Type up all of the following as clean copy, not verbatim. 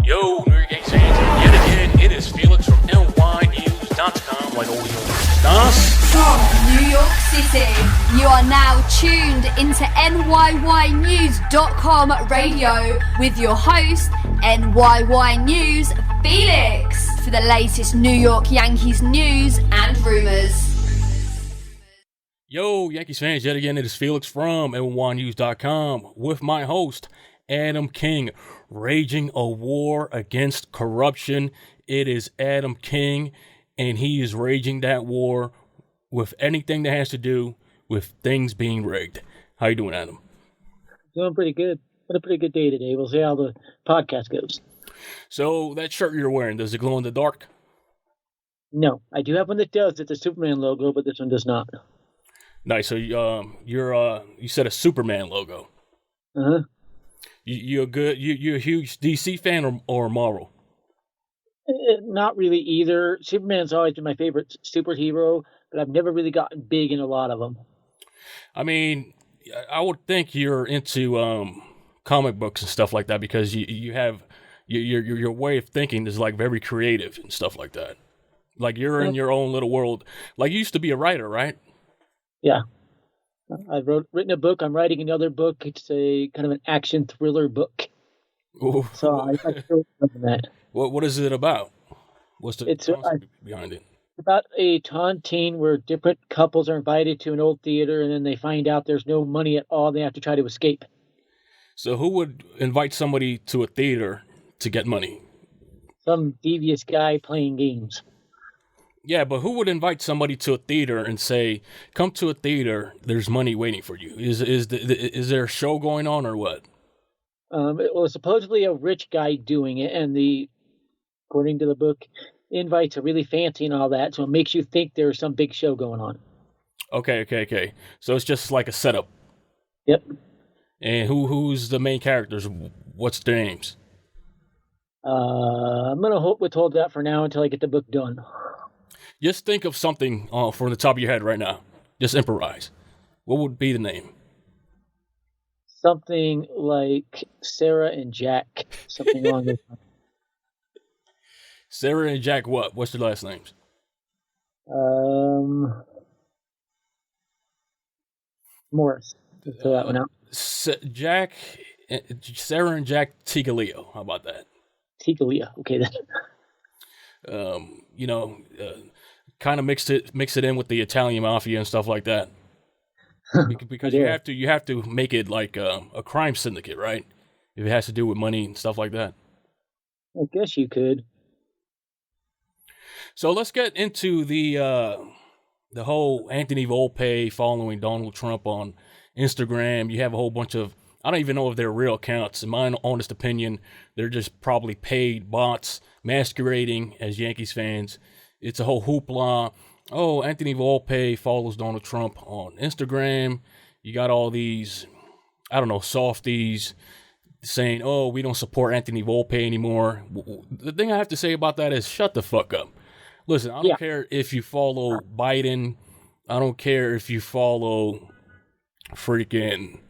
Yo, New York Yankees fans, yet again, it is Felix from NYYNEWS.com, like always. Estás? From New York City, you are now tuned into NYYNEWS.com radio with your host, NYY News, Felix, for the latest New York Yankees news and rumors. Yo, Yankees fans, yet again, it is Felix from NYYNEWS.com with my host, Adam King, raging a war against corruption. It is Adam King, and he is raging that war with anything that has to do with things being rigged. How you doing, Adam? Doing pretty good. Had a pretty good day today. We'll see how the podcast goes. So that shirt you're wearing, does it glow in the dark? No, I do have one that does. It's a Superman logo, but this one does not. Nice. So you said a Superman logo. Uh-huh. You're a huge DC fan or Marvel? Not really either. Superman's always been my favorite superhero, but I've never really gotten big in a lot of them. I mean, I would think you're into comic books and stuff like that because you have your way of thinking is like very creative and stuff like that. Like you're in your own little world. Like you used to be a writer, right? Yeah. I've written a book. I'm writing another book. It's a kind of an action thriller book. Ooh. So I still remember that. What is it about? What's the concept behind it? About a tontine where different couples are invited to an old theater and then they find out there's no money at all. They have to try to escape. So who would invite somebody to a theater to get money? Some devious guy playing games. Yeah, but who would invite somebody to a theater and say, "Come to a theater. There's money waiting for you"? Is there a show going on or what? It was supposedly a rich guy doing it, and according to the book, invites are really fancy and all that, so it makes you think there's some big show going on. Okay. So it's just like a setup. Yep. And who's the main characters? What's their names? I'm gonna withhold that for now until I get the book done. Just think of something from the top of your head right now. Just improvise. What would be the name? Something like Sarah and Jack. Something along those lines. Sarah and Jack what? What's their last names? Morris. Throw that one out. Sarah and Jack Tigaleo. How about that? Tigalia. Okay then. Kind of mix it in with the Italian mafia and stuff like that. Because you have to make it like a crime syndicate, right? If it has to do with money and stuff like that. I guess you could. So let's get into the whole Anthony Volpe following Donald Trump on Instagram. You have a whole bunch of, I don't even know if they're real accounts. In my honest opinion, they're just probably paid bots masquerading as Yankees fans. It's a whole hoopla. Oh, Anthony Volpe follows Donald Trump on Instagram. You got all these, I don't know, softies saying, oh, we don't support Anthony Volpe anymore. The thing I have to say about that is shut the fuck up. Listen, I don't care if you follow Biden. I don't care if you follow freaking,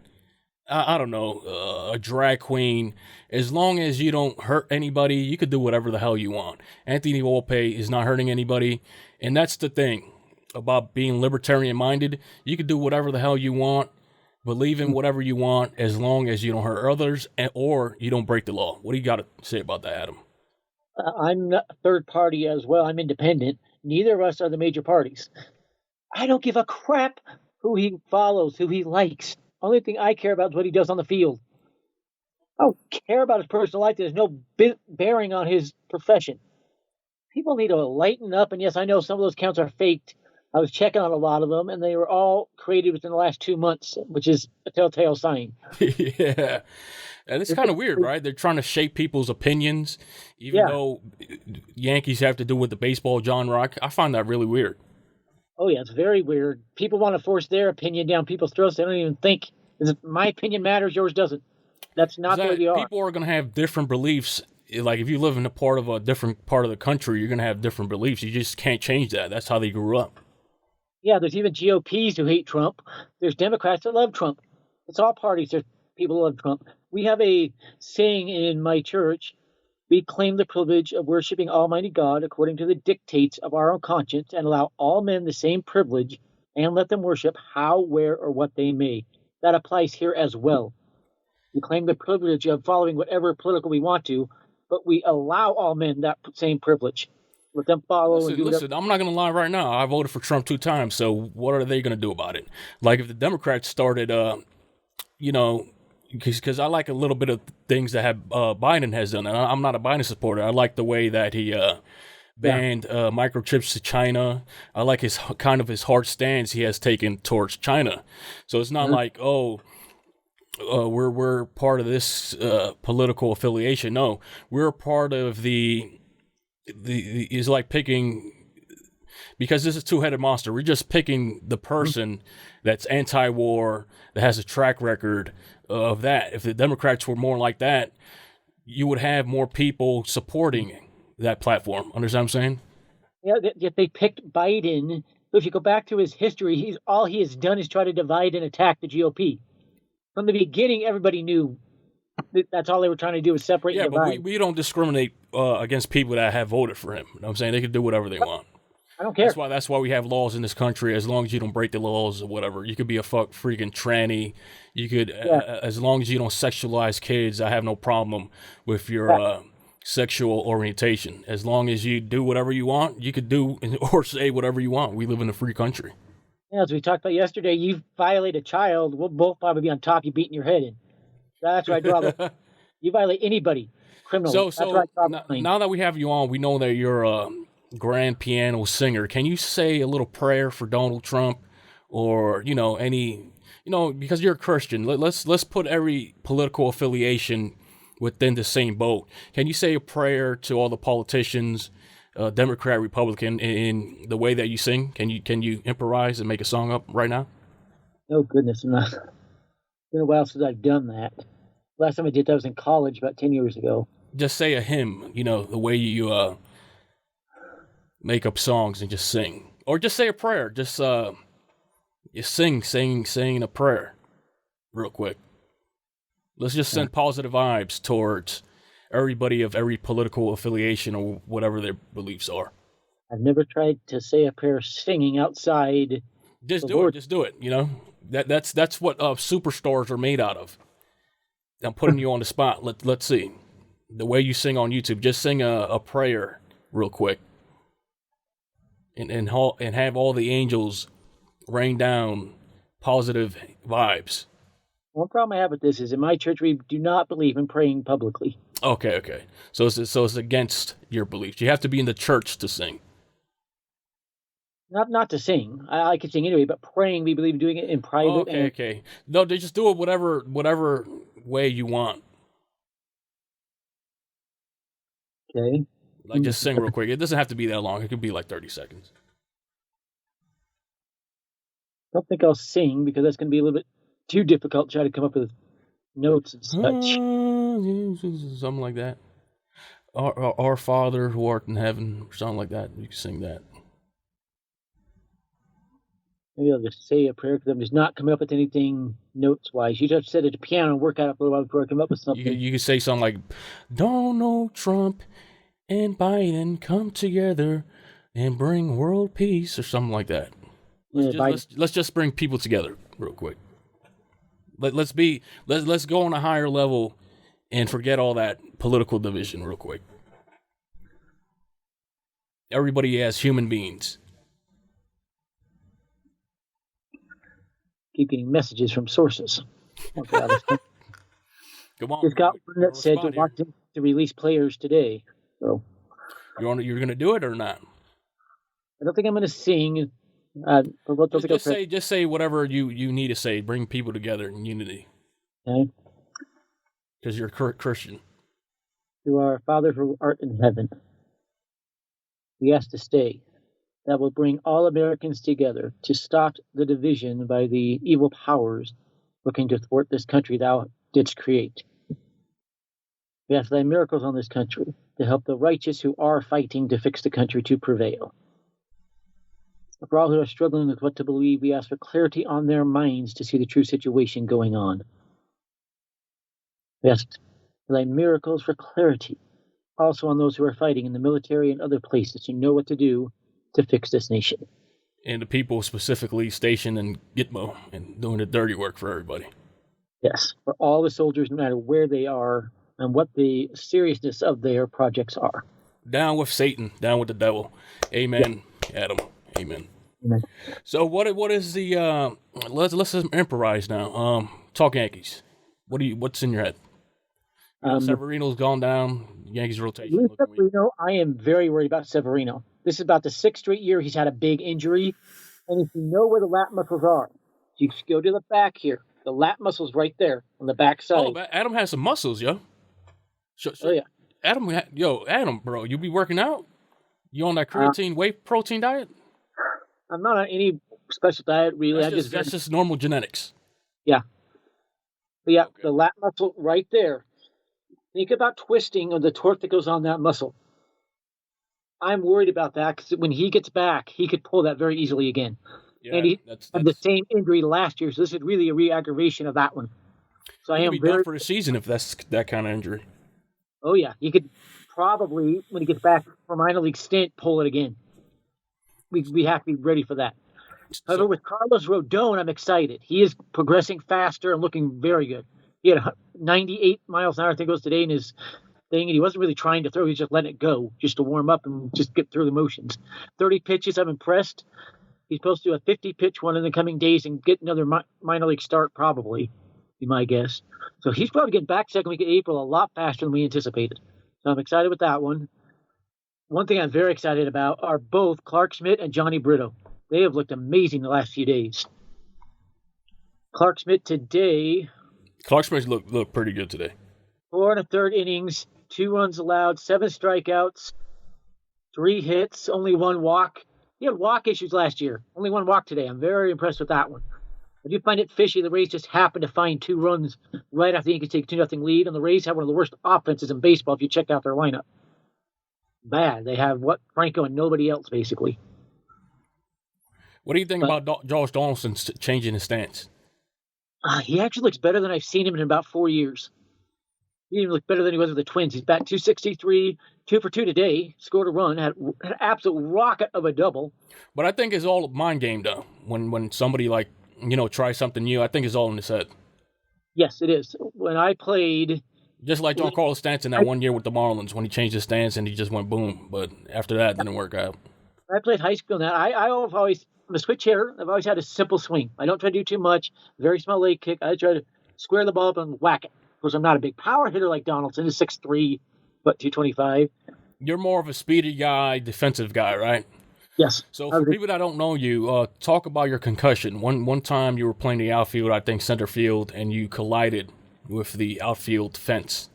I don't know, a drag queen. As long as you don't hurt anybody, you could do whatever the hell you want. Anthony Volpe is not hurting anybody. And that's the thing about being libertarian-minded. You could do whatever the hell you want, believe in whatever you want, as long as you don't hurt others or you don't break the law. What do you got to say about that, Adam? I'm not third party as well. I'm independent. Neither of us are the major parties. I don't give a crap who he follows, who he likes. Only thing I care about is what he does on the field. I don't care about his personal life. There's no bearing on his profession. People need to lighten up. And yes, I know some of those accounts are faked. I was checking on a lot of them, and they were all created within the last 2 months, which is a telltale sign. Yeah. And it's kind of weird, right? They're trying to shape people's opinions, even though Yankees have to do with the baseball genre. I find that really weird. Oh, yeah, it's very weird. People want to force their opinion down people's throats. They don't even think, my opinion matters, yours doesn't. That's not the way they are. People are going to have different beliefs. Like, if you live in a different part of the country, you're going to have different beliefs. You just can't change that. That's how they grew up. Yeah, there's even GOPs who hate Trump. There's Democrats that love Trump. It's all parties. There's people who love Trump. We have a saying in my church We claim the privilege of worshiping Almighty God according to the dictates of our own conscience and allow all men the same privilege and let them worship how, where, or what they may. That applies here as well. We claim the privilege of following whatever political we want to, but we allow all men that same privilege. Let them follow and do whatever. Listen, I'm not going to lie right now. I voted for Trump 2 times, so what are they going to do about it? Like, if the Democrats started, because I like a little bit of things that Biden has done, and I'm not a Biden supporter. I like the way that he banned microchips to China. I like his hard stance he has taken towards China. So it's not like, we're part of this political affiliation. No, we're part of the is like picking, because this is two-headed monster. We're just picking the person that's anti-war, that has a track record of that. If the Democrats were more like that, you would have more people supporting that platform. Understand what I'm saying? Yeah, yet they picked Biden. If you go back to his history, all he has done is try to divide and attack the GOP. From the beginning, everybody knew that's all they were trying to do, was separate and divide. But we don't discriminate against people that have voted for him. You know what I'm saying? They can do whatever they want. I don't care. That's why we have laws in this country. As long as you don't break the laws or whatever, you could be a freaking tranny. You could, as long as you don't sexualize kids, I have no problem with your sexual orientation. As long as you do whatever you want, you could do or say whatever you want. We live in a free country. Yeah, as we talked about yesterday, you violate a child, we'll both probably be on top, you beating your head in. That's right. You violate anybody, criminal. So now that we have you on, we know that you're a grand piano singer. Can you say a little prayer for Donald Trump, or because you're a Christian? Let's put every political affiliation within the same boat. Can you say a prayer to all the politicians, Democrat, Republican, in the way that you sing? Can you improvise and make a song up right now? Oh goodness, it's been a while since I've done that. Last time I did that was in college about 10 years ago. Just say a hymn, the way you make up songs and just sing, or just say a prayer. Just you sing a prayer, real quick. Let's just send positive vibes towards everybody of every political affiliation or whatever their beliefs are. I've never tried to say a prayer singing outside. Just do it. That's what superstars are made out of. I'm putting you on the spot. Let's see. The way you sing on YouTube, just sing a prayer real quick. And have all the angels rain down positive vibes. One problem I have with this is in my church we do not believe in praying publicly. Okay. So it's against your beliefs. You have to be in the church to sing. Not to sing. I could sing anyway, but praying, we believe in doing it in private. Okay. No, they just do it whatever way you want. Okay. Like, just sing real quick. It doesn't have to be that long. It could be like 30 seconds. I don't think I'll sing because that's going to be a little bit too difficult to try to come up with notes and such. Something like that. Our Father who art in heaven, or something like that. You can sing that. Maybe I'll just say a prayer because I'm just not coming up with anything notes-wise. You just sit at the piano and work out a little while before I come up with something. You can say something like, Donald Trump and Biden come together and bring world peace, or something like that. Let's just bring people together real quick. Let's go on a higher level and forget all that political division real quick. Everybody as human beings. Keep getting messages from sources. Come on. Just got one that said to watch to release players today. So you're going to do it or not? I don't think I'm going to sing. Just say whatever you need to say. Bring people together in unity. Okay. Because you're a Christian. To our Father who art in heaven, we ask to stay. That will bring all Americans together to stop the division by the evil powers looking to thwart this country thou didst create. We ask thy miracles on this country to help the righteous who are fighting to fix the country to prevail. For all who are struggling with what to believe, we ask for clarity on their minds to see the true situation going on. We ask for thy miracles for clarity also on those who are fighting in the military and other places who know what to do to fix this nation. And the people specifically stationed in Gitmo and doing the dirty work for everybody. Yes, for all the soldiers, no matter where they are and what the seriousness of their projects are. Down with Satan, down with the devil. Amen, yeah. Adam. Amen. Amen. So what is the let's improvise now. Talk Yankees. What's in your head? Severino's gone down. Yankees rotation. Luis Severino, I am very worried about Severino. This is about the 6th straight year he's had a big injury. And if you know where the lat muscles are, you just go to the back here. The lat muscle's right there on the back side. Oh, Adam has some muscles, yo. Oh, yeah. Adam, bro, you be working out? You on that creatine whey protein diet? I'm not on any special diet, really. That's just normal genetics. Yeah. But yeah, Okay. The lat muscle right there. Think about twisting of the torque that goes on that muscle. I'm worried about that because when he gets back, he could pull that very easily again. Yeah, and he had the same injury last year, so this is really a re-aggravation of that one. So I am be done for the season if that's that kind of injury. Oh yeah, he could probably, when he gets back from minor league stint, pull it again. We have to be ready for that. However, with Carlos Rodon, I'm excited. He is progressing faster and looking very good. He had 98 miles an hour, I think it was today, in his thing, and he wasn't really trying to throw. He was just letting it go, just to warm up and just get through the motions. 30 pitches, I'm impressed. He's supposed to do a 50-pitch one in the coming days and get another minor league start, probably, be my guess. So he's probably getting back second week of April a lot faster than we anticipated. So I'm excited with that one. One thing I'm very excited about are both Clark Schmidt and Johnny Brito. They have looked amazing the last few days. Clark Schmidt today. Clark Schmidt looked pretty good today. 4 1/3 innings, 2 runs allowed, 7 strikeouts, 3 hits, only 1 walk. He had walk issues last year. Only 1 walk today. I'm very impressed with that one. I do find it fishy. The Rays just happened to find 2 runs right after the Yankees take 2-0 lead, and the Rays have one of the worst offenses in baseball if you check out their lineup. Bad. They have Franco and nobody else, basically. What do you think about Josh Donaldson changing his stance? He actually looks better than I've seen him in about 4 years. He even looked better than he was with the Twins. He's batting .263, 2 for 2 today, scored a run, had an absolute rocket of a double. But I think it's all a mind game, though. When somebody, tries something new, I think it's all in his head. Yes, it is. When I played... Just like Giancarlo Stanton that 1 year with the Marlins when he changed his stance and he just went boom. But after that, it didn't work out. I played high school now. I'm a switch hitter. I've always had a simple swing. I don't try to do too much. Very small leg kick. I try to square the ball up and whack it. Of course, I'm not a big power hitter like Donaldson. He's 6'3", 225. You're more of a speedy guy, defensive guy, right? Yes. So for people that don't know you, talk about your concussion. One time you were playing the outfield, I think center field, and you collided with the outfield fence.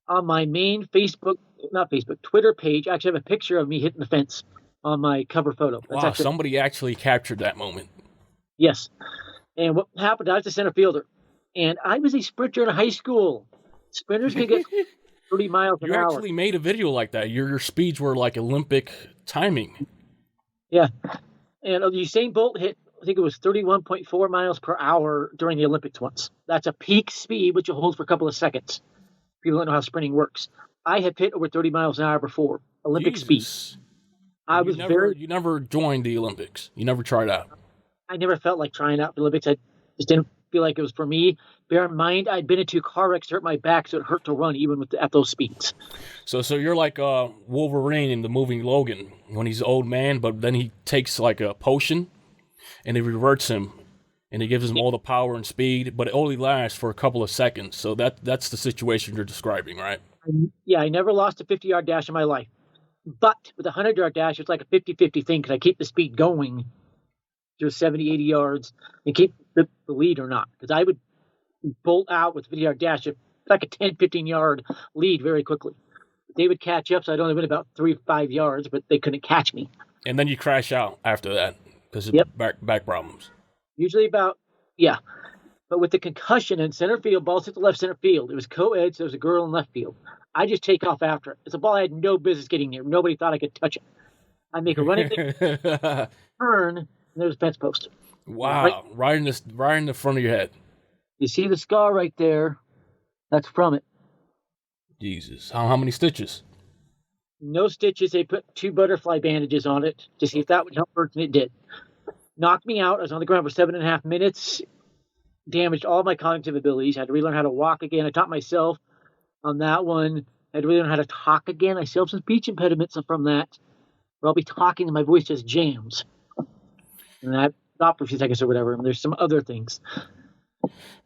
On my main Twitter page, I actually have a picture of me hitting the fence on my cover photo. Wow, somebody actually captured that moment. Yes. And what happened, I was a center fielder. And I was a sprinter in high school. Sprinters can get 30 miles an hour. You actually made a video like that. Your speeds were like Olympic timing. Yeah. And Usain Bolt hit, I think it was 31.4 miles per hour during the Olympics once. That's a peak speed, which you hold for a couple of seconds. People don't know how sprinting works. I have hit over 30 miles an hour before. Olympic speed. You never joined the Olympics. You never tried out. I never felt like trying out for the Olympics. I just didn't feel like it was for me. Bear in mind, I'd been in 2 car wrecks to hurt my back, so it hurt to run even at those speeds. So you're like Wolverine in the movie Logan when he's an old man, but then he takes like a potion and it reverts him and it gives him all the power and speed, but it only lasts for a couple of seconds. So that's the situation you're describing, right? Yeah, I never lost a 50-yard dash in my life. But with a 100-yard dash, it's like a 50-50 thing. Can I keep the speed going to 70, 80 yards and keep the lead or not? Because I would bolt out with 50-yard dash, like a 10, 15-yard lead very quickly. They would catch up, so I'd only been about 3 or 5 yards, but they couldn't catch me. And then you crash out after that because of back problems. Usually yeah. But with the concussion in center field, balls hit the left center field. It was co-ed, so there was a girl in left field. I just take off after it. It's a ball I had no business getting near. Nobody thought I could touch it. I make a running turn, and there's a fence post. Wow! Right in the front of your head. You see the scar right there? That's from it. Jesus! How many stitches? No stitches. They put 2 butterfly bandages on it to see if that would help hurt, and it did. Knocked me out. I was on the ground for 7.5 minutes. Damaged all my cognitive abilities. I had to relearn how to walk again. I taught myself on that one. I had to relearn how to talk again. I still have some speech impediments from that, where I'll be talking and my voice just jams. And I stopped for a few seconds or whatever. And there's some other things.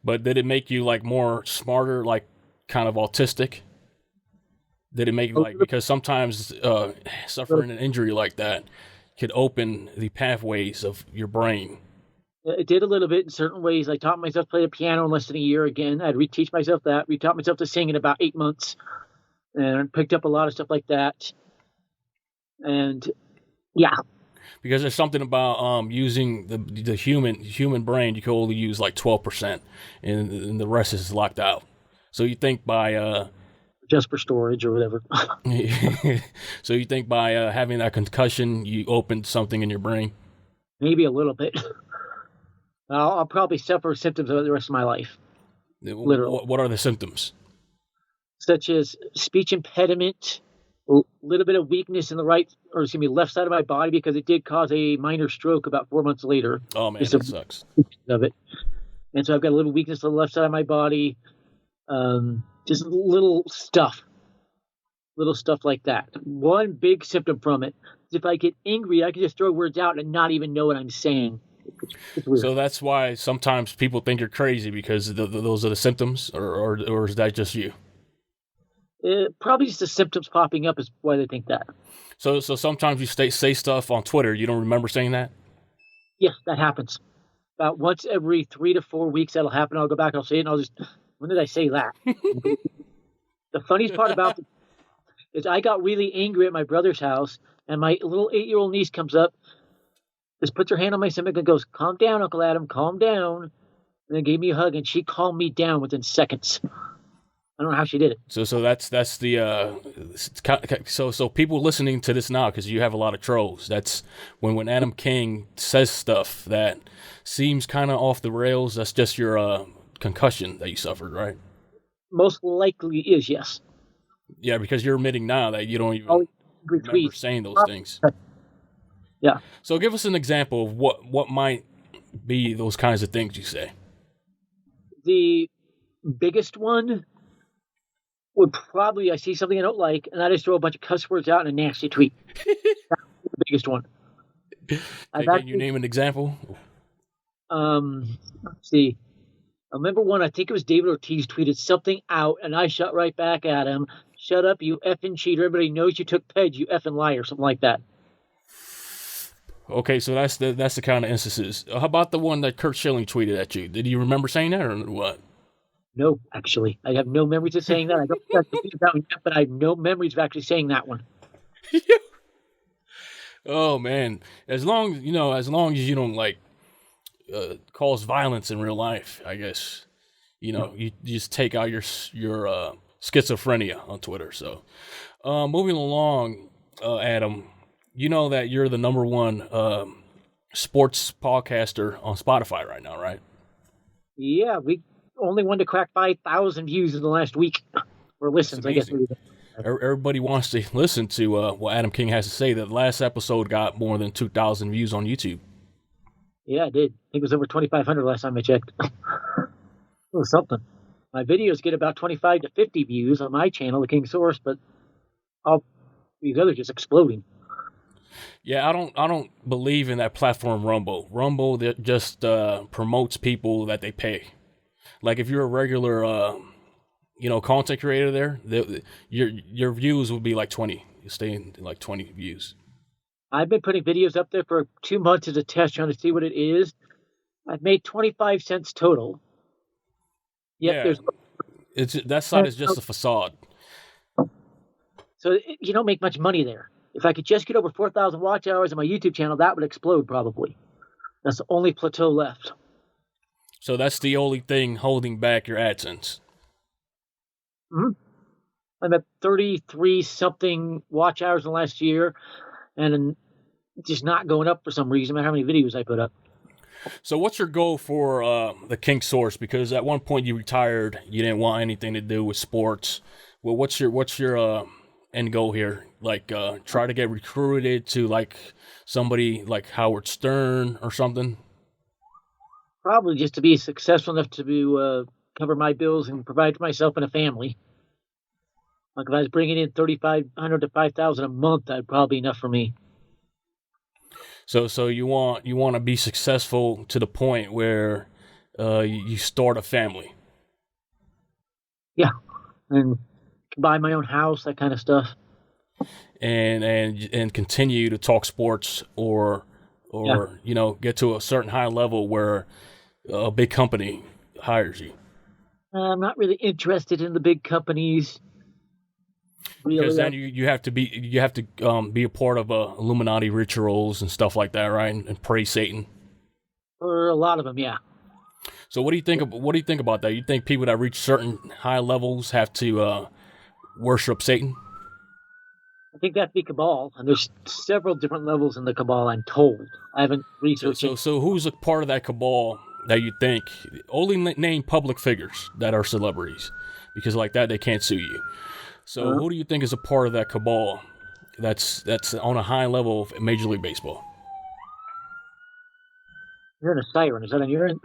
But did it make you like more smarter, like kind of autistic? Did it make you like, because sometimes suffering an injury like that could open the pathways of your brain? It did a little bit in certain ways. I taught myself to play the piano in less than a year again. I'd reteach myself that. Retaught myself to sing in about 8 months. And picked up a lot of stuff like that. And yeah. Because there's something about using the human brain, you can only use like 12%, and the rest is locked out. So you think by just for storage or whatever. So you think by having that concussion, you opened something in your brain? Maybe a little bit. I'll probably suffer symptoms of it the rest of my life. Literally. What are the symptoms? Such as speech impediment, a little bit of weakness in the left side of my body, because it did cause a minor stroke about 4 months later. Oh man, that sucks. Of it. And so I've got a little weakness on the left side of my body. Just little stuff like that. One big symptom from it is if I get angry, I can just throw words out and not even know what I'm saying. It's weird. So that's why sometimes people think you're crazy, because those are the symptoms, or is that just you? Probably just the symptoms popping up is why they think that. So sometimes you say stuff on Twitter, you don't remember saying that? Yes, that happens. About once every 3 to 4 weeks that'll happen. I'll go back, I'll say it, and I'll just, when did I say that? The funniest part about it is I got really angry at my brother's house, and my little 8-year-old niece comes up, just puts her hand on my stomach and goes, "Calm down, Uncle Adam, calm down." And then gave me a hug, and she calmed me down within seconds. I don't know how she did it. So that's the so people listening to this now, because you have a lot of trolls. That's when Adam King says stuff that seems kind of off the rails. That's just your concussion that you suffered, right? Most likely is, yes. Yeah, because you're admitting now that you don't even remember saying those things. Yeah. So give us an example of what might be those kinds of things you say. The biggest one would probably, I see something I don't like, and I just throw a bunch of cuss words out in a nasty tweet. That's the biggest one. Can you name an example? Let's see. I remember one, I think it was David Ortiz tweeted something out, and I shot right back at him. "Shut up, you effing cheater. Everybody knows you took PEDS, you effing liar," something like that. Okay, so that's the kind of instances. How about the one that Kurt Schilling tweeted at you? Did you remember saying that or what? No, actually. I have no memories of saying that. I don't think I've tweeted that one yet, but I have no memories of actually saying that one. Oh man, as long as you don't like cause violence in real life, I guess you just take out your schizophrenia on Twitter. So moving along, Adam, you know that you're the number one sports podcaster on Spotify right now, right? Yeah, we only one to crack 5,000 views in the last week, or listens, I guess. Everybody wants to listen to what Adam King has to say. That last episode got more than 2,000 views on YouTube. Yeah, it did. I think it was over 2,500 last time I checked. It was something. My videos get about 25 to 50 views on my channel, the King Source, but all these others just exploding. Yeah, I don't believe in that platform Rumble. Rumble that just promotes people that they pay. Like if you're a regular, content creator there, your views would be like 20. You stay in like 20 views. I've been putting videos up there for 2 months as a test, trying to see what it is. I've made 25 cents total. Yep, yeah, that site is just a facade. So you don't make much money there. If I could just get over 4,000 watch hours on my YouTube channel, that would explode probably. That's the only plateau left. So that's the only thing holding back your AdSense. Mm-hmm. I'm at 33-something watch hours in the last year, and just not going up for some reason, no matter how many videos I put up. So what's your goal for the King Source? Because at one point you retired, you didn't want anything to do with sports. Well, what's your end goal here? Like, try to get recruited to like somebody like Howard Stern or something? Probably just to be successful enough to cover my bills and provide for myself and a family. Like if I was bringing in $3,500 to $5,000 a month, that'd probably be enough for me. So you want to be successful to the point where you start a family. Yeah, and buy my own house, that kind of stuff. And continue to talk sports or get to a certain high level where a big company hires you. I'm not really interested in the big companies. Really, because then you have to be a part of Illuminati rituals and stuff like that, right? And praise Satan. For a lot of them, yeah. So what do you think about that? You think people that reach certain high levels have to worship Satan? I think that'd be cabal, and there's several different levels in the cabal. I'm told. I haven't researched it. So who's a part of that cabal that you think? Only name public figures that are celebrities, because like that they can't sue you. So who do you think is a part of that cabal that's on a high level of Major League Baseball? You're in a siren. Is that on your end?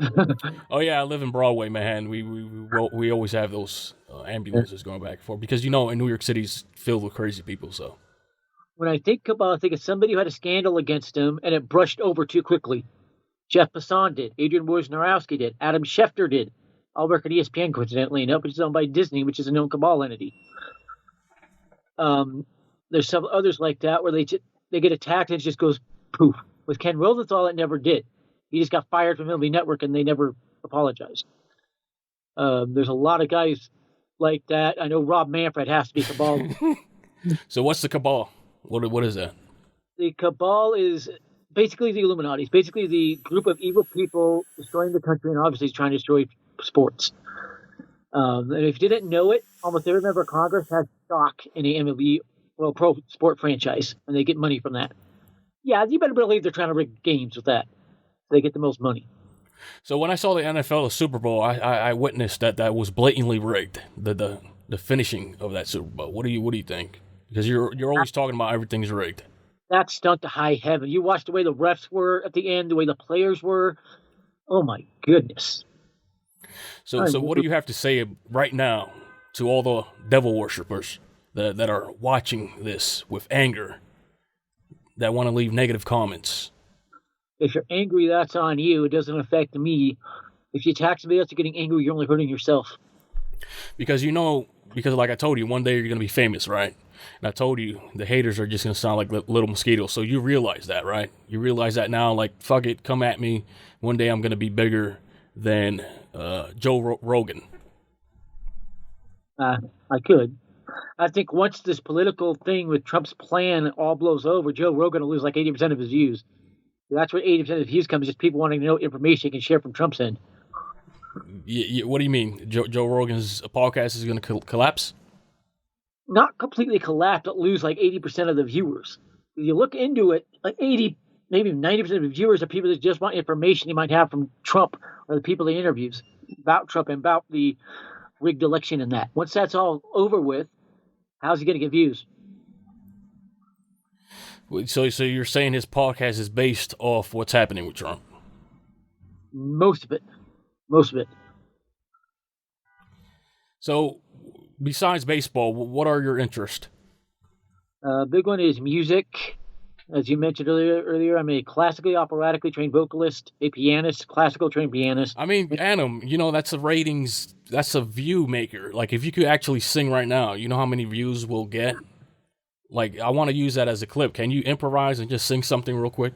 Oh yeah, I live in Broadway, man. We always have those ambulances going back and forth because in New York City's filled with crazy people. So when I think cabal, I think of somebody who had a scandal against him and it brushed over too quickly. Jeff Passan did. Adrian Wojnarowski did. Adam Schefter did. I'll work at ESPN coincidentally enough, which is owned by Disney, which is a known cabal entity. There's some others like that where they get attacked and it just goes poof. With Ken Rosenthal, it never did. He just got fired from MLB Network and they never apologized. There's a lot of guys like that. I know Rob Manfred has to be cabal. So what's the cabal? What is that? The cabal is basically the Illuminati. It's basically the group of evil people destroying the country and obviously trying to destroy sports. And if you didn't know it, almost every member of Congress has stock in the MLB, pro sport franchise, and they get money from that. Yeah, you better believe they're trying to rig games with that. They get the most money. So when I saw the NFL Super Bowl, I witnessed that was blatantly rigged. The finishing of that Super Bowl. What do you think? Because you're always talking about everything's rigged. That stunt to high heaven. You watched the way the refs were at the end, the way the players were. Oh my goodness. So what do you have to say right now to all the devil worshippers that are watching this with anger, that want to leave negative comments? If you're angry, that's on you. It doesn't affect me. If you attack somebody else, you're getting angry, you're only hurting yourself. Because like I told you, one day you're going to be famous, right? And I told you, the haters are just going to sound like little mosquitoes. So you realize that, right? You realize that now, like, fuck it, come at me. One day I'm going to be bigger than Joe Rogan. I could. I think once this political thing with Trump's plan all blows over, Joe Rogan will lose like 80% of his views. That's where 80% of the views comes, just people wanting to know information he can share from Trump's end. What do you mean? Joe Rogan's podcast is going to collapse? Not completely collapse, but lose like 80% of the viewers. If you look into it, like 80, maybe 90% of the viewers are people that just want information he might have from Trump or the people he interviews about Trump and about the rigged election and that. Once that's all over with, how's he going to get views? So you're saying his podcast is based off what's happening with Trump? Most of it. So, besides baseball, what are your interests? Big one is music. As you mentioned earlier, I'm a classically operatically trained vocalist, a pianist, classical trained pianist. I mean, Adam, that's a ratings, that's a view maker. Like, if you could actually sing right now, you know how many views we'll get? Like, I want to use that as a clip. Can you improvise and just sing something real quick?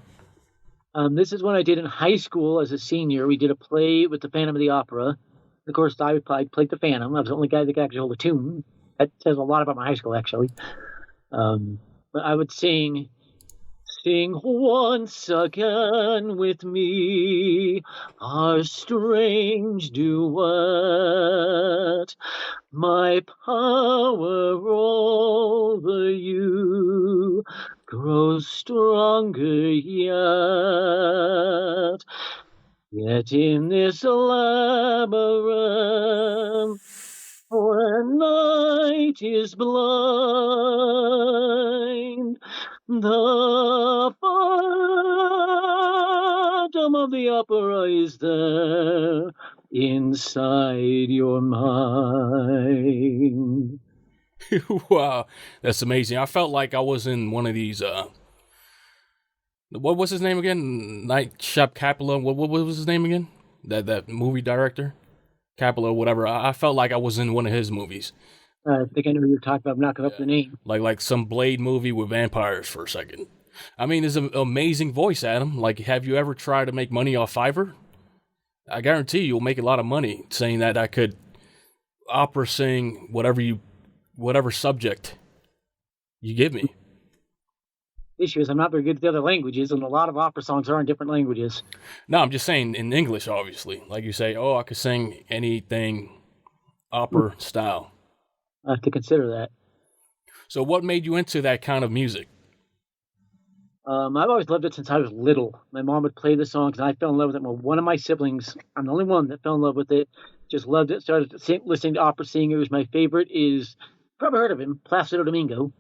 This is one I did in high school as a senior. We did a play with the Phantom of the Opera. Of course, I played the Phantom. I was the only guy that could actually hold a tune. That says a lot about my high school, actually. But I would sing once again with me our strange duet. My power over you grows stronger yet. Yet in this labyrinth, when I sight is blind. The phantom of the opera is there inside your mind. Wow, that's amazing. I felt like I was in one of these. What was his name again? Night Shop Capula. What was his name again? That movie director, Capula, whatever. I felt like I was in one of his movies. I think I know who you're talking about. I'm not going to up the name. Like some Blade movie with vampires for a second. I mean, it's an amazing voice, Adam. Like, have you ever tried to make money off Fiverr? I guarantee you'll make a lot of money saying that I could opera sing whatever subject you give me. The issue is I'm not very good at the other languages, and a lot of opera songs are in different languages. No, I'm just saying in English, obviously. Like you say, I could sing anything opera style. I have to consider that. So what made you into that kind of music? I've always loved it since I was little. My mom would play the songs, and I fell in love with it. Well, one of my siblings, I'm the only one that fell in love with it, just loved it, started listening to opera singers. My favorite is, probably heard of him, Placido Domingo.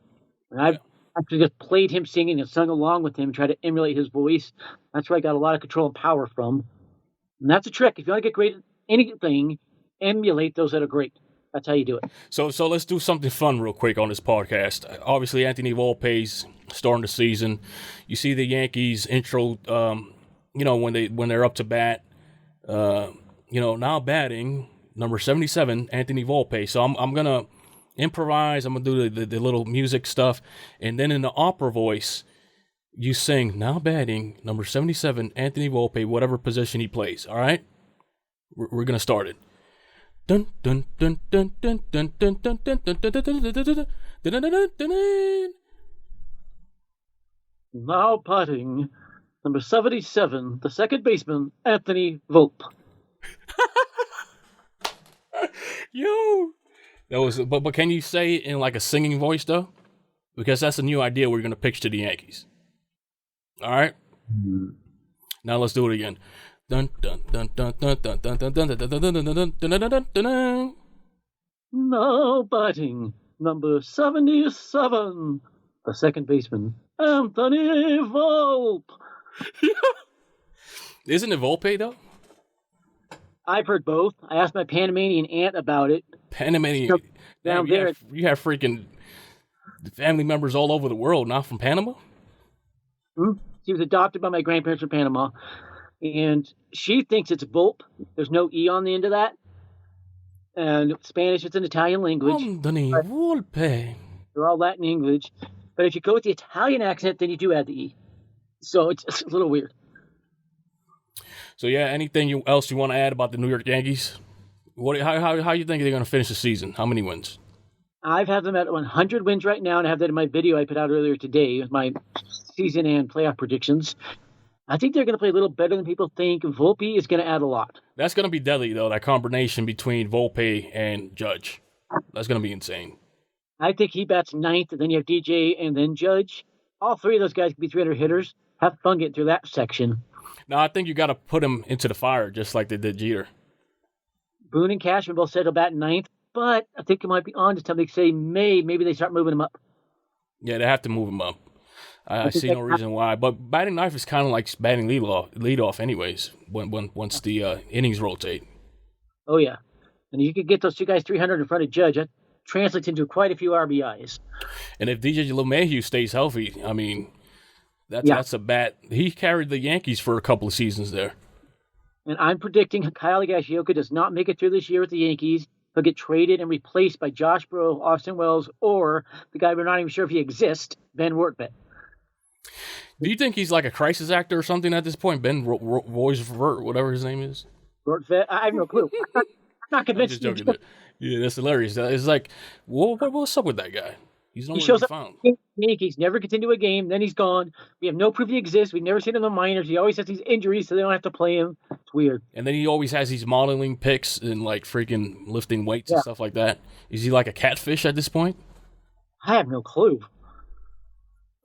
And I've actually just played him singing and sung along with him and tried to emulate his voice. That's where I got a lot of control and power from. And that's a trick. If you want to get great at anything, emulate those that are great. That's how you do it. So let's do something fun real quick on this podcast. Obviously, Anthony Volpe's starting the season. You see the Yankees intro, when they're up to bat, now batting, number 77, Anthony Volpe. So I'm going to improvise. I'm going to do the little music stuff. And then in the opera voice, you sing, now batting, number 77, Anthony Volpe, whatever position he plays. All right? We're going to start it. Dun dun dun dun dun dun dun dun dun dun dun dun dun. Now batting, number 77, the second baseman, Anthony Volpe. Yo, that was. But can you say it in like a singing voice though? Because that's a new idea we're gonna pitch to the Yankees. All right. Now let's do it again. Dun dun dun dun dun dun dun dun dun dun dun dun dun dun. Now batting, number 77, the second baseman, Anthony Volpe. Isn't it Volpe though? I've heard both. I asked my Panamanian aunt about it. Panamanian. Down there. You have freaking family members all over the world, not from Panama? She was adopted by my grandparents from Panama. And she thinks it's Volpe. There's no E on the end of that. And Spanish, it's an Italian language. Anthony Volpe. They're all Latin English. But if you go with the Italian accent, then you do add the E. So it's a little weird. So yeah, anything else you want to add about the New York Yankees? How you think they're going to finish the season? How many wins? I've had them at 100 wins right now, and I have that in my video I put out earlier today with my season and playoff predictions. I think they're going to play a little better than people think. Volpe is going to add a lot. That's going to be deadly, though, that combination between Volpe and Judge. That's going to be insane. I think he bats ninth, and then you have DJ and then Judge. All three of those guys can be 300 hitters. Have fun getting through that section. No, I think you got to put him into the fire, just like they did Jeter. Boone and Cashman both said he'll bat ninth, but I think it might be on to something to say maybe they start moving him up. Yeah, they have to move him up. I see no reason why. But batting ninth is kind of like batting leadoff anyways, once the innings rotate. Oh, yeah. And you could get those two guys 300 in front of Judge. That translates into quite a few RBIs. And if DJ LeMahieu stays healthy, I mean, that's a bat. He carried the Yankees for a couple of seasons there. And I'm predicting Kyle Higashioka does not make it through this year with the Yankees. He'll get traded and replaced by Josh Breaux, Austin Wells, or the guy we're not even sure if he exists, Ben Wortvet. Do you think he's like a crisis actor or something at this point? Ben Roisvert, whatever his name is? Wortvet? I have no clue. I'm not convinced. I'm just joking. Yeah, that's hilarious. It's like, what's up with that guy? He's nowhere he shows to be up found. Yankees never gets into a game, then he's gone. We have no proof he exists. We've never seen him in the minors. He always has these injuries, so they don't have to play him. It's weird. And then he always has these modeling pics and like freaking lifting weights and stuff like that. Is he like a catfish at this point? I have no clue.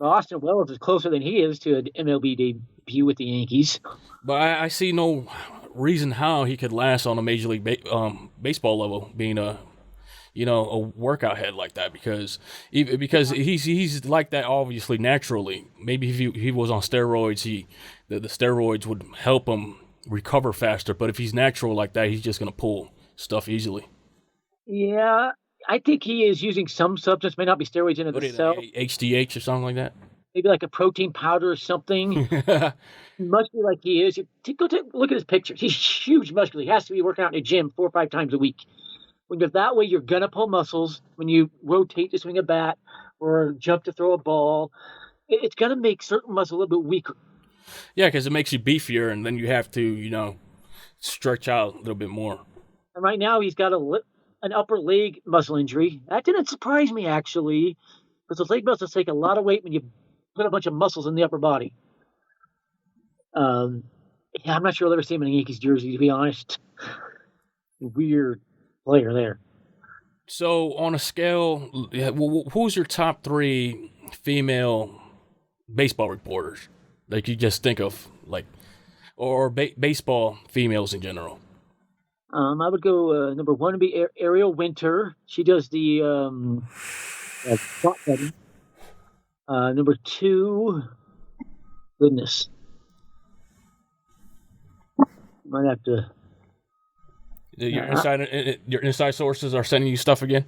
Austin Wells is closer than he is to an MLB debut with the Yankees. But I see no reason how he could last on a Major League Baseball level, being a a workout head like that, because he's like that obviously naturally. Maybe if he was on steroids, the steroids would help him recover faster. But if he's natural like that, he's just gonna pull stuff easily. Yeah, I think he is using some substance, may not be steroids into the cell. HDH or something like that? Maybe like a protein powder or something. Must be like he is. Go take a look at his pictures. He's huge, muscular. He has to be working out in a gym 4 or 5 times a week. When you're that way, you're going to pull muscles. When you rotate to swing a bat or jump to throw a ball, it's going to make certain muscles a little bit weaker. Yeah, because it makes you beefier, and then you have to, stretch out a little bit more. And right now, he's got an upper leg muscle injury. That didn't surprise me, actually, because those leg muscles take a lot of weight when you put a bunch of muscles in the upper body. I'm not sure I'll ever see him in a Yankees jersey, to be honest. Weird player there. So, on a scale, who's your top 3 female baseball reporters that you just think of, or baseball females in general? I would go number 1 would be Ariel Winter. She does the spot betting. Number 2, goodness. Might have to. Your inside sources are sending you stuff again?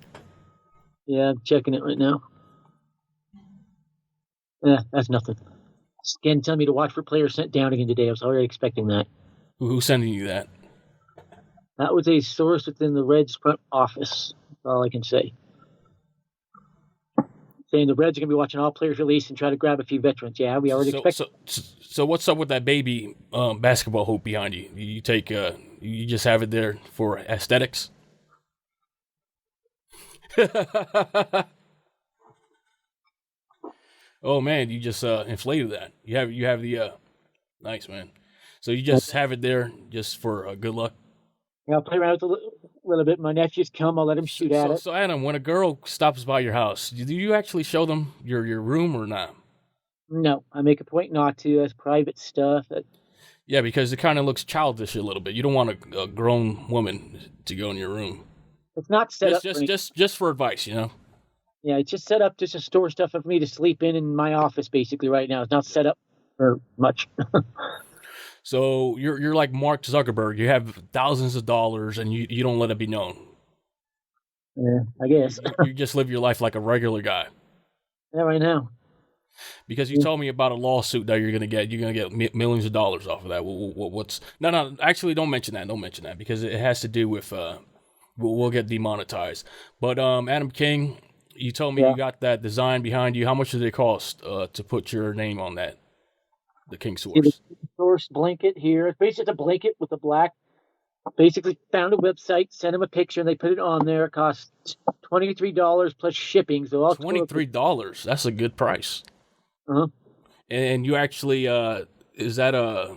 Yeah, I'm checking it right now. That's nothing. Again, telling me to watch for players sent down again today. I was already expecting that. Who's sending you that? That was a source within the Reds front office. That's all I can say. Saying the Reds are going to be watching all players release and try to grab a few veterans. Yeah, we already expect. So what's up with that baby basketball hoop behind you? You take you just have it there for aesthetics? Oh man, you just inflated that. You have the nice, man. So you just have it there just for good luck. Yeah, I'll play around with a little bit. My nephews come, I'll let them shoot at it. So Adam, when a girl stops by your house, do you actually show them your room or not? No, I make a point not to. That's private stuff. Yeah, because it kind of looks childish a little bit. You don't want a grown woman to go in your room. It's not set up just for advice, Yeah, it's just set up just to store stuff for me to sleep in my office basically right now. It's not set up for much. So you're like Mark Zuckerberg. You have thousands of dollars and you don't let it be known. Yeah, I guess. You just live your life like a regular guy. Yeah, right now. Because you told me about a lawsuit that you're gonna get. You're gonna get millions of dollars off of that. What's no? Actually, don't mention that. Don't mention that because it has to do with we'll get demonetized. But Adam King, you told me you got that design behind you. How much did it cost to put your name on that? The King Source. The Source blanket here. It's basically a blanket with a black. Basically, found a website, sent them a picture, and they put it on there. It costs $23 plus shipping. So all $23. That's a good price. Uh-huh. And you actually is that a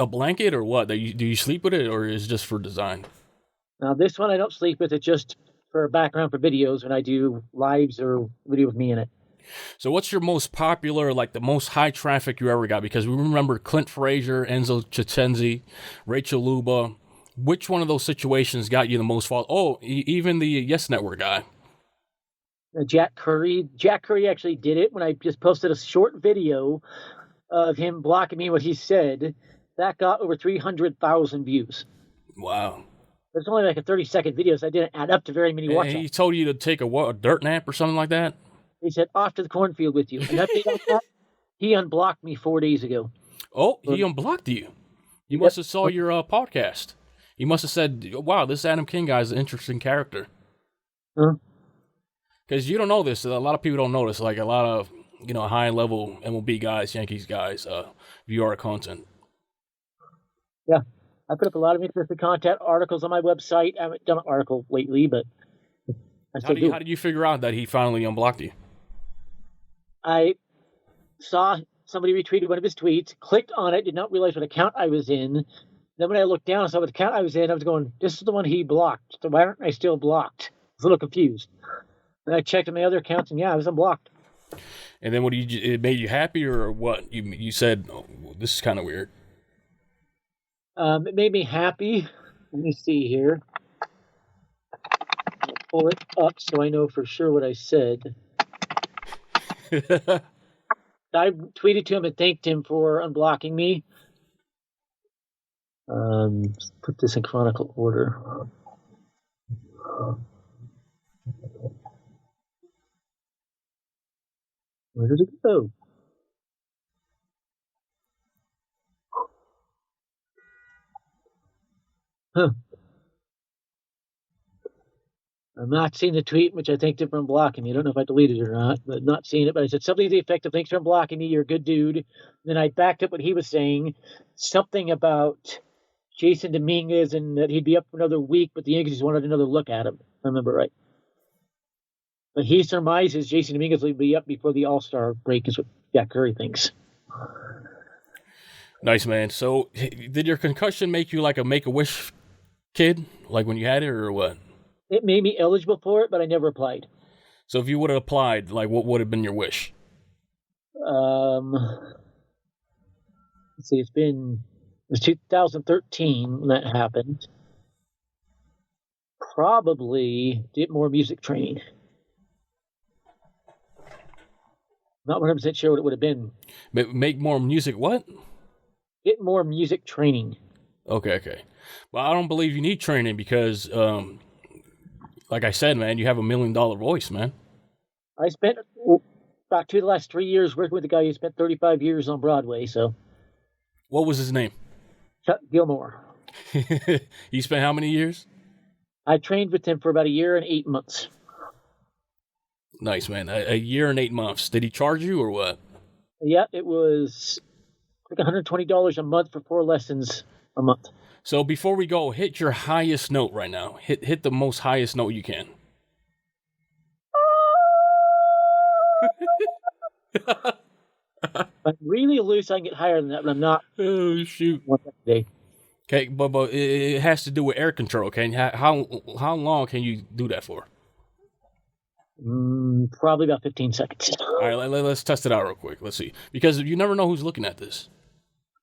blanket or what? Do you sleep with it or is it just for design? Now this one I don't sleep with. It's just for a background for videos when I do lives or video with me in it. So what's your most popular, like the most high traffic you ever got? Because we remember Clint Frazier, Enzo Chicenzi, Rachel Luba. Which one of those situations got you the most follow? Oh, even the Yes Network guy. Jack Curry. Jack Curry actually did it when I just posted a short video of him blocking me what he said. That got over 300,000 views. Wow. It's only like a 30-second video, so I didn't add up to very many watch. He told you to take a dirt nap or something like that? He said, off to the cornfield with you. And that, he unblocked me 4 days ago. Oh, he unblocked you. He must have saw your podcast. He must have said, wow, this Adam King guy is an interesting character. Huh? Because you don't know this. A lot of people don't know this. Like a lot of, high-level MLB guys, Yankees guys, view our content. Yeah. I put up a lot of interesting content, articles on my website. I haven't done an article lately, but how did you figure out that he finally unblocked you? I saw somebody retweeted one of his tweets, clicked on it, did not realize what account I was in. Then when I looked down and saw what account I was in, I was going, this is the one he blocked. So why aren't I still blocked? I was a little confused. Then I checked my other accounts, and I was unblocked. And then it made you happy, or what? You said, oh, this is kind of weird. It made me happy. Let me see here. pull it up so I know for sure what I said. I tweeted to him and thanked him for unblocking me. Put this in chronicle order. Where did it go? Huh. I'm not seeing the tweet, which I thanked him for unblocking me. I don't know if I deleted it or not, but not seeing it. But I said something to the effect of, thanks for unblocking me, you're a good dude. Then I backed up what he was saying, something about Jason Dominguez and that he'd be up for another week, but the Yankees wanted another look at him, if I remember right. But he surmises Jason Dominguez will be up before the All-Star break, is what Jack Curry thinks. Nice, man. So did your concussion make you like a Make-A-Wish kid, like when you had it, or what? It made me eligible for it, but I never applied. So if you would have applied, like, what would have been your wish? Let's see, it was 2013 when that happened. Probably did more music training. Not 100% sure what it would have been. Make more music what? Get more music training. Okay. Well, I don't believe you need training because, like I said, man, you have $1 million voice, man. I spent about the last 3 years working with a guy who spent 35 years on Broadway, so. What was his name? Chuck Gilmore. You spent how many years? I trained with him for about 1 year and 8 months. Nice, man. A year and 8 months. Did he charge you or what? Yeah, it was like $120 a month for 4 lessons a month. So before we go, hit your highest note right now. Hit the most highest note you can. I'm really loose. I can get higher than that, but I'm not. Oh, shoot. Okay, but it has to do with air control, okay? How long can you do that for? Probably about 15 seconds. All right, let's test it out real quick. Let's see. Because you never know who's looking at this.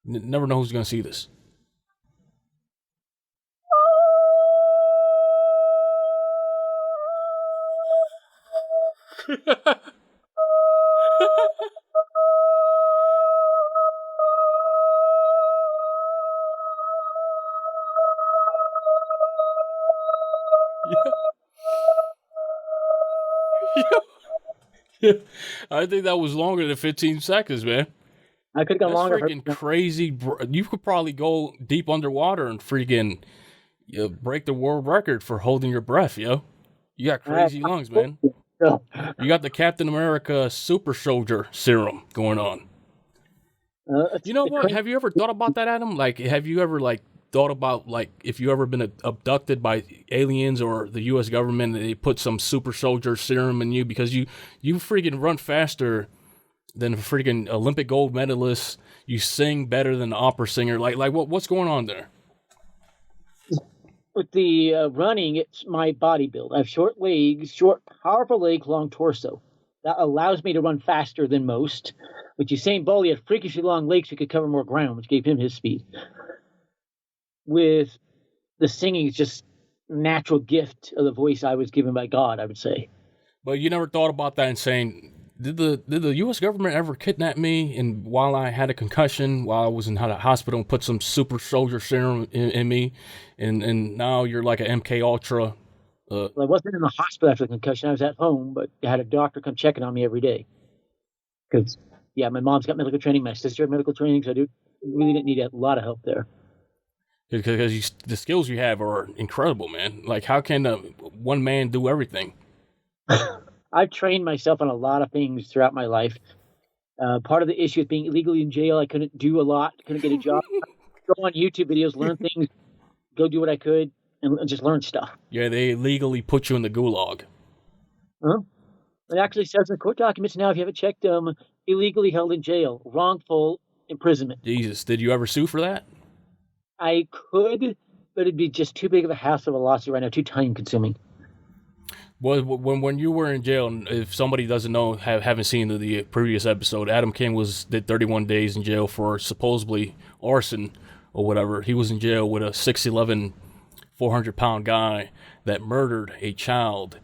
Never know who's going to see this. Yeah. I think that was longer than 15 seconds, man. I could have gone longer. Freaking crazy. You could probably go deep underwater and freaking break the world record for holding your breath, yo. You got crazy lungs, man. You got the Captain America super soldier serum going on. You know what? Have you ever thought about that, Adam? Like, have you ever thought about if you ever been abducted by aliens or the U.S. government and they put some super soldier serum in you because you freaking run faster than a freaking Olympic gold medalist. You sing better than an opera singer. What's going on there? With the running, it's my body build. I have short legs, short, powerful legs, long torso. That allows me to run faster than most. With Usain Bolt, he had freakishly long legs, so he could cover more ground, which gave him his speed. With the singing, it's just natural gift of the voice I was given by God, I would say. But you never thought about that and saying, did the U.S. government ever kidnap me and while I had a concussion, while I was in the hospital and put some super soldier serum in me, and now you're like an MK Ultra? Well, I wasn't in the hospital after the concussion. I was at home, but I had a doctor come checking on me every day. Because, my mom's got medical training, my sister had medical training, so I really didn't need a lot of help there. Because the skills you have are incredible, man. Like, how can one man do everything? I've trained myself on a lot of things throughout my life. Part of the issue with being illegally in jail, I couldn't do a lot, couldn't get a job. Go on YouTube videos, learn things, go do what I could, and just learn stuff. Yeah, they illegally put you in the gulag. Huh? It actually says in the court documents now, if you haven't checked them, illegally held in jail, wrongful imprisonment. Jesus, did you ever sue for that? I could, but it'd be just too big of a hassle of a lawsuit right now, too time consuming. Well, when you were in jail, if somebody doesn't know, haven't seen the previous episode, Adam King did 31 days in jail for supposedly arson or whatever. He was in jail with a 6'11" 400-pound guy that murdered a child.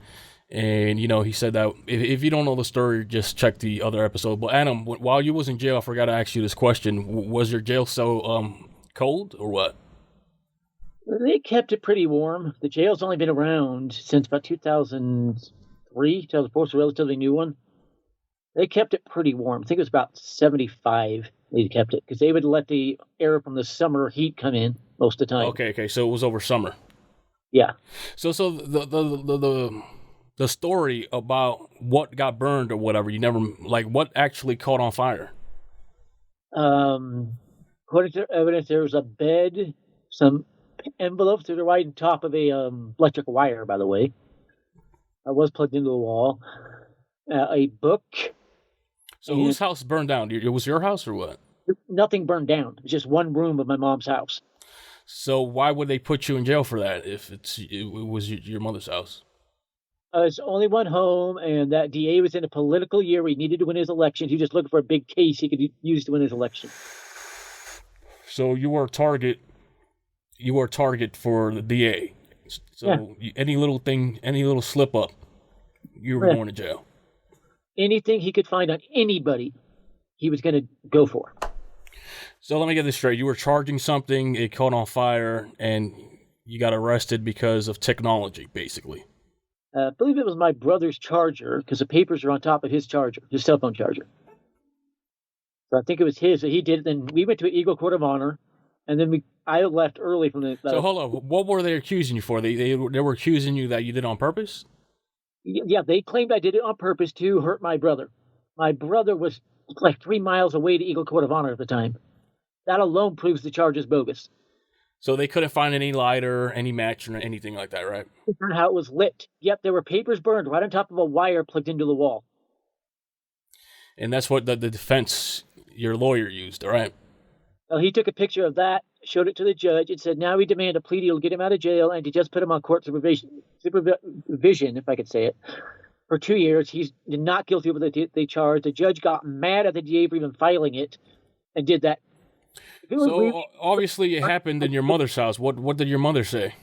And, you know, he said that if you don't know the story, just check the other episode. But Adam, while you was in jail, I forgot to ask you this question. Was your jail cell cold or what? They kept it pretty warm. The jail's only been around since about 2003, 2004, so a relatively new one. They kept it pretty warm. I think it was about 75 they kept it, because they would let the air from the summer heat come in most of the time. Okay, so it was over summer. Yeah. So the story about what got burned or whatever, you never, like, what actually caught on fire? According to evidence, there was a bed, some envelopes that were right on top of a electric wire, by the way. I was plugged into the wall. A book. So whose house burned down? It was your house or what? Nothing burned down. It was just one room of my mom's house. So why would they put you in jail for that if it was your mother's house? It's only one home, and that DA was in a political year where he needed to win his election. He was just looking for a big case he could use to win his election. So you were a target. You were a target for the DA. So any little thing, any little slip up, you were going to jail. Anything he could find on anybody, he was going to go for. So let me get this straight. You were charging something, it caught on fire, and you got arrested because of technology, basically. I believe it was my brother's charger, because the papers are on top of his charger, his cell phone charger. So I think it was his. So he did it. Then we went to an Eagle Court of Honor, and then I left early from the... So hold on. What were they accusing you for? They were accusing you that you did it on purpose? Yeah, they claimed I did it on purpose to hurt my brother. My brother was like 3 miles away to Eagle Court of Honor at the time. That alone proves the charge is bogus. So they couldn't find any lighter, any match, or anything like that, right? How it was lit. Yep, there were papers burned right on top of a wire plugged into the wall. And that's what the defense, your lawyer, used, all right? Well, he took a picture of that, showed it to the judge, and said, now we demand a plea deal to get him out of jail and to just put him on court supervision, if I could say it, for 2 years. He's not guilty of the charge. The judge got mad at the DA for even filing it and did that. So obviously it happened in your mother's house. What did your mother say?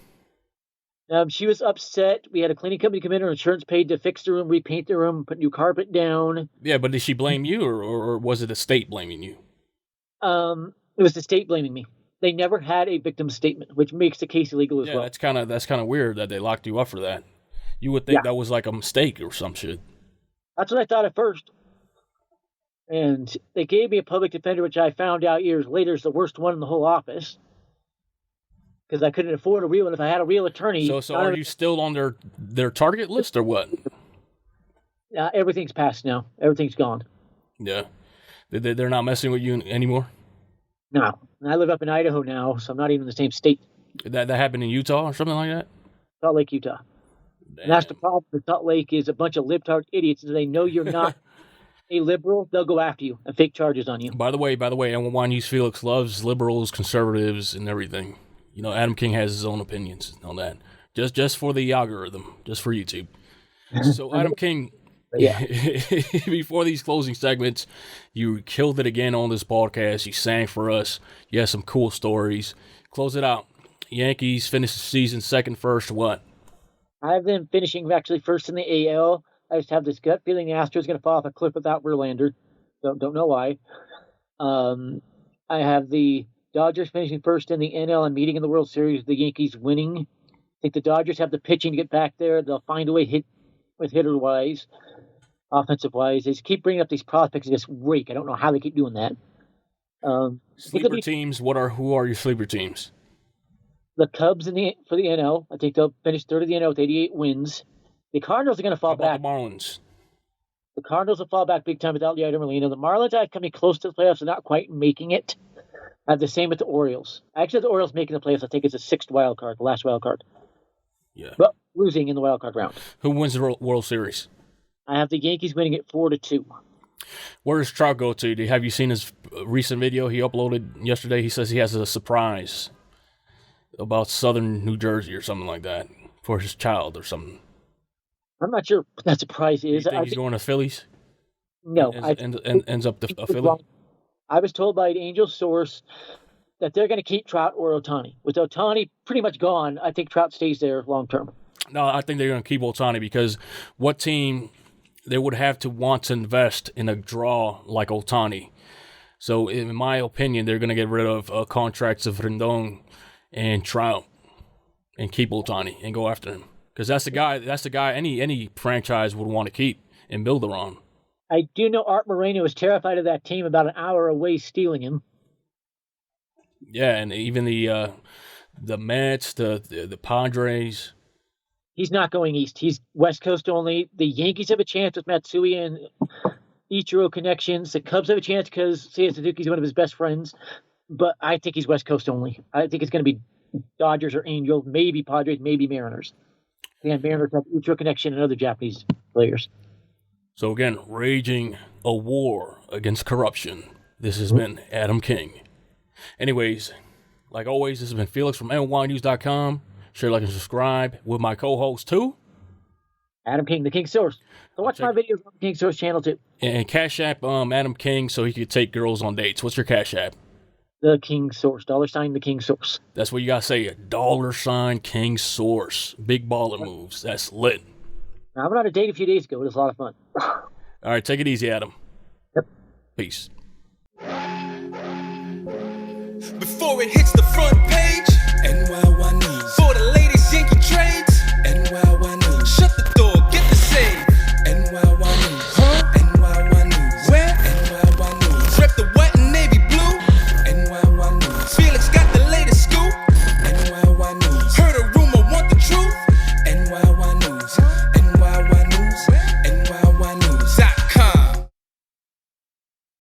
She was upset. We had a cleaning company come in. Her insurance paid to fix the room, repaint the room, put new carpet down. Yeah, but did she blame you, or was it the state blaming you? It was the state blaming me. They never had a victim statement, which makes the case illegal as well. Yeah, that's kind of weird that they locked you up for that. You would think that was like a mistake or some shit. That's what I thought at first. And they gave me a public defender, which I found out years later is the worst one in the whole office. Because I couldn't afford a real one. If I had a real attorney... So are you still on their target list or what? Everything's passed now. Everything's gone. Yeah. They're not messing with you anymore? No. I live up in Idaho now, so I'm not even in the same state. That happened in Utah or something like that? Salt Lake, Utah. And that's the problem with Salt Lake is a bunch of libtard idiots. They know you're not a liberal, they'll go after you and fake charges on you. By the way, NYYNEWS Felix loves liberals, conservatives, and everything. You know, Adam King has his own opinions on that. Just for the algorithm, just for YouTube. So, Adam King, before these closing segments, you killed it again on this podcast. You sang for us. You had some cool stories. Close it out. Yankees finished the season second, first, what? I have them finishing actually first in the AL. I just have this gut feeling the Astros going to fall off a cliff without Verlander. Don't know why. I have the Dodgers finishing first in the NL and meeting in the World Series. The Yankees winning. I think the Dodgers have the pitching to get back there. They'll find a way hitter-wise, offensive-wise. They just keep bringing up these prospects and just rake. I don't know how they keep doing that. Sleeper teams. Who are your sleeper teams? The Cubs for the NL. I think they'll finish third of the NL with 88 wins. The Cardinals are going to fall back. The Marlins. The Cardinals will fall back big time without Yadier Molina. The Marlins are coming close to the playoffs and not quite making it. I have the same with the Orioles. Actually, the Orioles making the playoffs. I think it's the sixth wild card, the last wild card. Yeah. But losing in the wild card round. Who wins the World Series? I have the Yankees winning it 4-2. Where does Trout go to? Have you seen his recent video he uploaded yesterday? He says he has a surprise about southern New Jersey or something like that for his child or something. I'm not sure what that surprise is. You think he's going to Phillies? No. Ends up a Philly? I was told by an angel source that they're going to keep Trout or Ohtani. With Ohtani pretty much gone, I think Trout stays there long term. No, I think they're going to keep Ohtani because what team they would have to want to invest in a draw like Ohtani? So, in my opinion, they're going to get rid of contracts of Rendon and Trout and keep Ohtani and go after him because that's the guy any franchise would want to keep and build around. I do know Art Moreno is terrified of that team about an hour away stealing him. Yeah, and even the Mets, the Padres. He's not going east. He's West Coast only. The Yankees have a chance with Matsui and Ichiro connections. The Cubs have a chance because Seiya Suzuki's one of his best friends. But I think he's West Coast only. I think it's going to be Dodgers or Angels, maybe Padres, maybe Mariners. And Mariners have Ichiro connection and other Japanese players. So again, raging a war against corruption. This has been Adam King. Anyways, like always, this has been Felix from NYYNEWS.com. Share, like, and subscribe with my co-host, too. Adam King, the King Source. So watch my videos on the King Source channel, too. And Cash App Adam King so he could take girls on dates. What's your Cash App? The King Source. $, the King Source. That's what you got to say. $, King Source. Big baller moves. That's lit. Now, I went on a date a few days ago. It was a lot of fun. All right, take it easy, Adam. Yep. Peace.